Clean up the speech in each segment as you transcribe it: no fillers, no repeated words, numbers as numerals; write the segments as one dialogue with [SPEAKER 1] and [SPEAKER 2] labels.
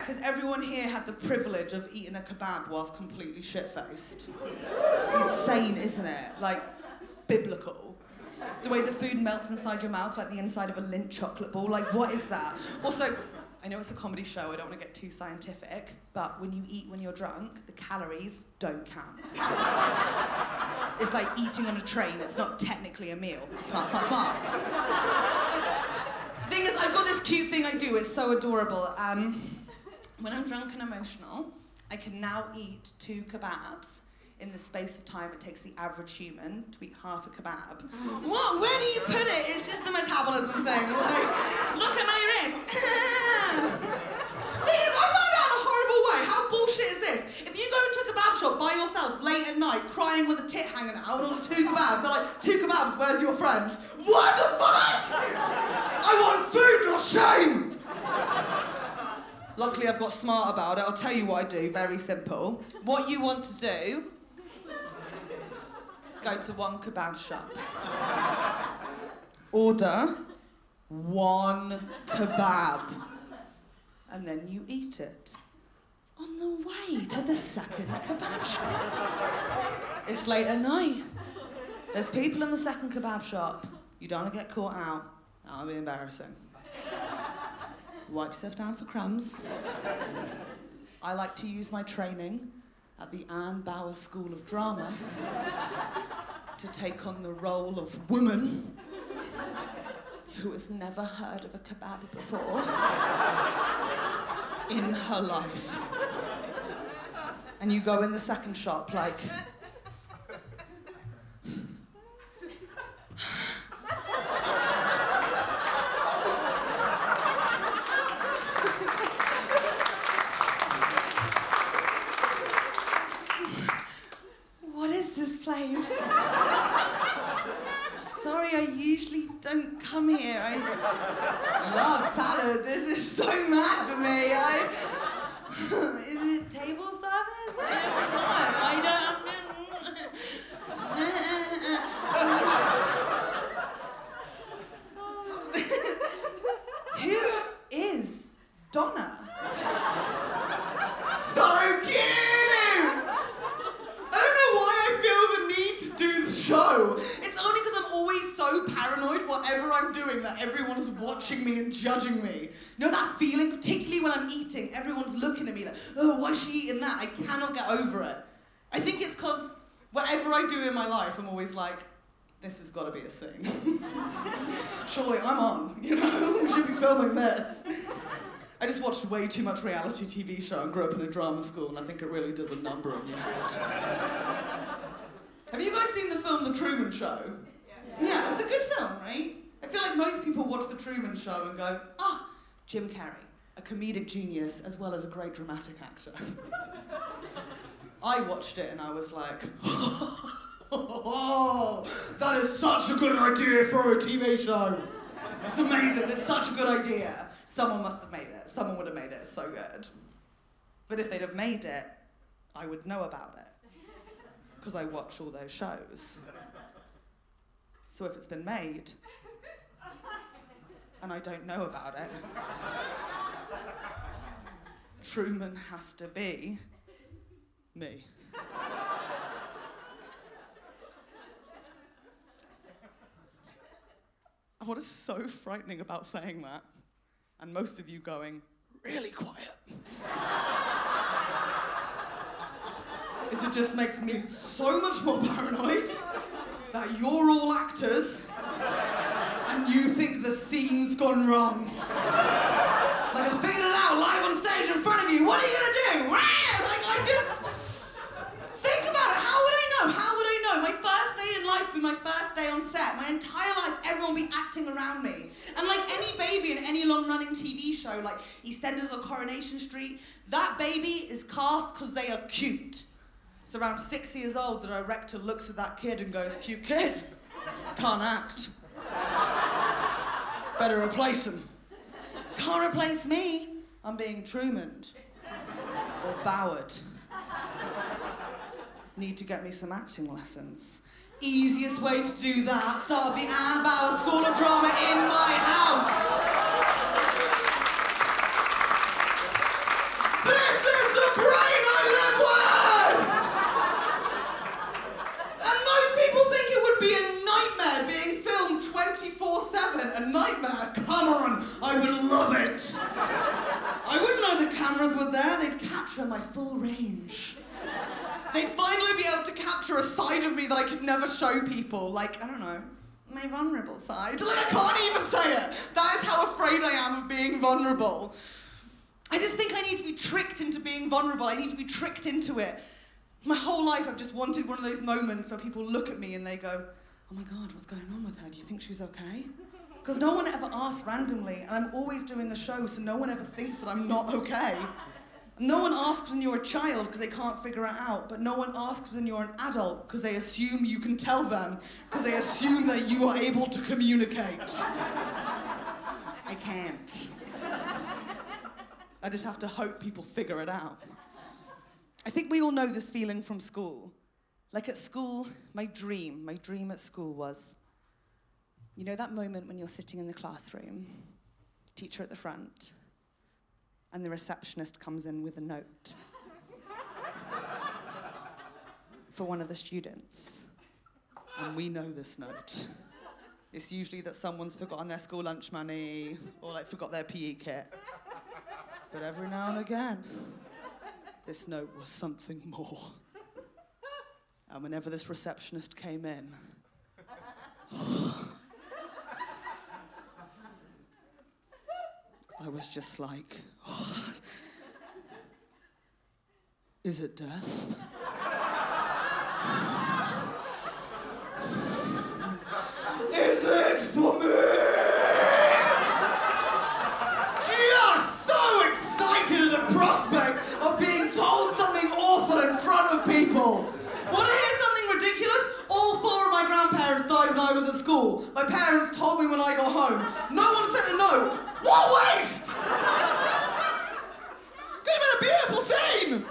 [SPEAKER 1] because everyone here had the privilege of eating a kebab whilst completely shit-faced. It's insane, isn't it? Like, it's biblical. The way the food melts inside your mouth like the inside of a Lindt chocolate ball. Like, what is that? Also, I know it's a comedy show, I don't want to get too scientific, but when you eat when you're drunk, the calories don't count. It's like eating on a train, it's not technically a meal. Smart, smart, smart. Thing is, I've got this cute thing I do, it's so adorable. When I'm drunk and emotional, I can now eat 2 kebabs in the space of time it takes the average human to eat half a kebab. What? Where do you put it? It's just a metabolism thing. Like, look at my wrist. Thing is, I found out in a horrible way. How bullshit is this? If you go into a kebab shop by yourself late at night, crying with a tit hanging out, and order 2 kebabs, they're like, 2 kebabs, where's your friends? What the fuck? I want food, not shame! Luckily, I've got smart about it. I'll tell you what I do, very simple. What you want to do, go to one kebab shop. Order 1 kebab. And then you eat it. On the way to the second kebab shop. It's late at night. There's people in the second kebab shop. You don't want to get caught out. That'll be embarrassing. Wipe yourself down for crumbs. I like to use my training at the Bauer School of Drama to take on the role of woman who has never heard of a kebab before in her life. And you go in the second shop like... What is this place? Sorry, I usually don't come here. I love salad. This is so mad for me. Is it table service? I don't know. Who is Donna? So cute! I don't know why I feel the need to do the show. It's only because I'm always so paranoid whatever I'm doing that everyone's watching me and judging me. You know that feeling, particularly when I'm eating, everyone's looking at me like, oh, why is she eating that? I cannot get over it. I think it's because whatever I do in my life, I'm always like, this has got to be a scene. Surely I'm on, you know? We should be filming this. I just watched way too much reality TV show and grew up in a drama school, and I think it really does a number on your head. Have you guys seen the film The Truman Show? Yeah, it's a good film, right? I feel like most people watch The Truman Show and go, Jim Carrey, a comedic genius as well as a great dramatic actor. I watched it and I was like, oh, that is such a good idea for a TV show. It's amazing, it's such a good idea. Someone must have made it. Someone would have made it. It's so good. But if they'd have made it, I would know about it. Because I watch all those shows. So if it's been made, and I don't know about it, Truman has to be me. What is so frightening about saying that, and most of you going, really quiet, is it just makes me so much more paranoid that you're all actors and you think the scene's gone wrong. Like, I figured it out live on stage in front of you. What are you gonna do? Like, I just think about it. How would I know? How would I know? My first day in life would be my first day on set. My entire life, everyone would be acting around me. And like any baby in any long-running TV show, like EastEnders or Coronation Street, that baby is cast because they are cute. It's around 6 years old, the director looks at that kid and goes, cute kid, can't act. Better replace him. Can't replace me. I'm being Truman'd or Bauered. Need to get me some acting lessons. Easiest way to do that, start the Bauer School of Drama in my house. nightmare? Come on, I would love it. I wouldn't know the cameras were there. They'd capture my full range. They'd finally be able to capture a side of me that I could never show people. Like, I don't know, my vulnerable side. Like, I can't even say it. That is how afraid I am of being vulnerable. I just think I need to be tricked into being vulnerable. I need to be tricked into it. My whole life I've just wanted one of those moments where people look at me and they go, oh my God, what's going on with her? Do you think she's okay? Because no one ever asks randomly, and I'm always doing a show, so no one ever thinks that I'm not okay. No one asks when you're a child because they can't figure it out, but no one asks when you're an adult because they assume you can tell them, because they assume that you are able to communicate. I can't. I just have to hope people figure it out. I think we all know this feeling from school. Like at school, my dream at school was, you know that moment when you're sitting in the classroom, teacher at the front, and the receptionist comes in with a note for one of the students. And we know this note. It's usually that someone's forgotten their school lunch money or like forgot their PE kit. But every now and again, this note was something more. And whenever this receptionist came in, I was just like, oh, is it death? Is it for me? Just so excited at the prospect of being told something awful in front of people. Want to hear something ridiculous? All four of my grandparents died when I was at school. My parents told me when I got home. No one sent a note. What a waste! Could have been a beautiful scene!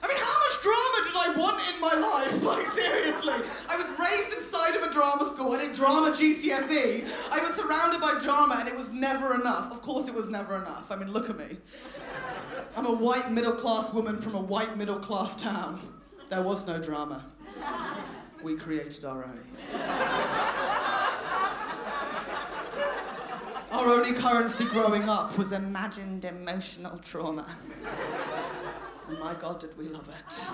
[SPEAKER 1] I mean, how much drama did I want in my life? Like, seriously. I was raised inside of a drama school. I did drama GCSE. I was surrounded by drama, and it was never enough. Of course it was never enough. I mean, look at me. I'm a white middle-class woman from a white middle-class town. There was no drama. We created our own. Our only currency growing up was imagined emotional trauma. And my God, did we love it.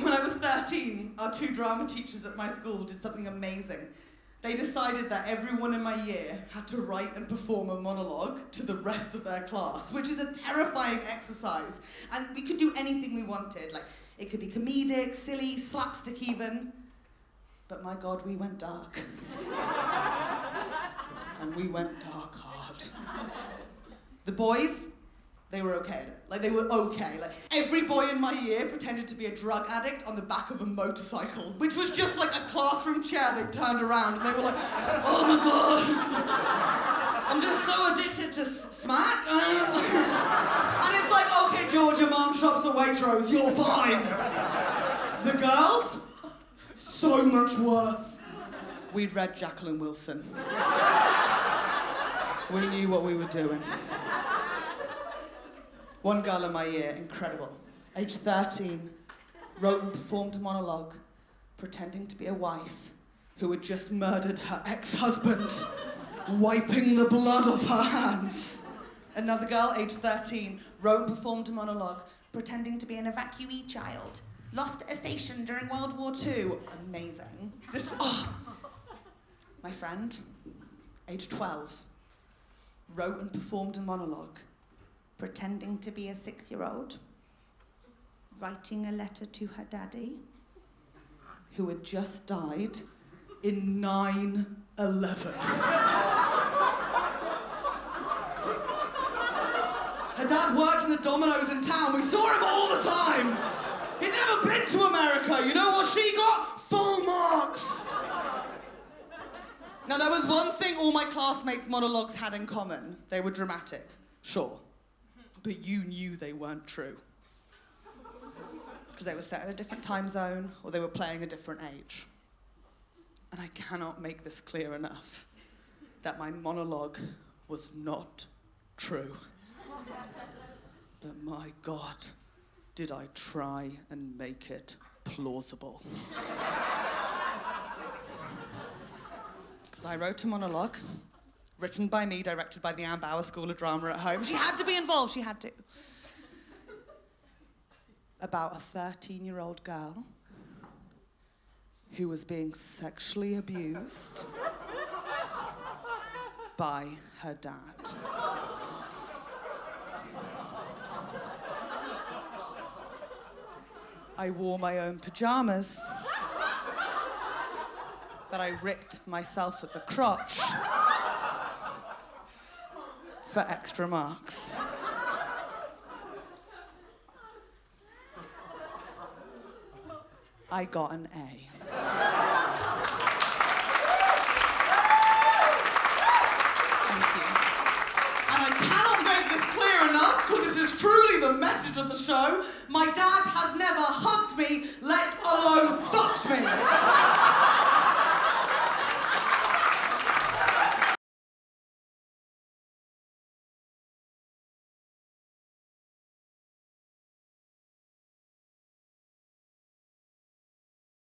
[SPEAKER 1] When I was 13, our two drama teachers at my school did something amazing. They decided that everyone in my year had to write and perform a monologue to the rest of their class, which is a terrifying exercise. And we could do anything we wanted. Like, it could be comedic, silly, slapstick even. But my God, we went dark. And we went dark hard. The boys, they were okay at it. Like, they were okay. Like, every boy in my year pretended to be a drug addict on the back of a motorcycle, which was just like a classroom chair they turned around, and they were like, oh my God, I'm just so addicted to smack. And it's like, okay, George, your mum shops at Waitrose, you're fine. The girls, so much worse. We'd read Jacqueline Wilson. We knew what we were doing. One girl in my year, incredible, age 13, wrote and performed a monologue pretending to be a wife who had just murdered her ex-husband, wiping the blood off her hands. Another girl, age 13, wrote and performed a monologue pretending to be an evacuee child, lost at a station during World War II. Amazing. My friend, age 12, wrote and performed a monologue pretending to be a 6-year-old, writing a letter to her daddy, who had just died in 9/11. Her dad worked in the Domino's in town. We saw him all the time. He'd never been to America. You know what she got? Full marks. Now, there was one thing all my classmates' monologues had in common. They were dramatic, sure. But you knew they weren't true. Because they were set in a different time zone, or they were playing a different age. And I cannot make this clear enough, that my monologue was not true. But my God, did I try and make it plausible. So I wrote a monologue, written by me, directed by the Bauer School of Drama at home. She had to be involved, she had to. About a 13-year-old girl who was being sexually abused by her dad. I wore my own pajamas that I ripped myself at the crotch for extra marks. I got an A. Thank you. And I cannot make this clear enough, because this is truly the message of the show. My dad has never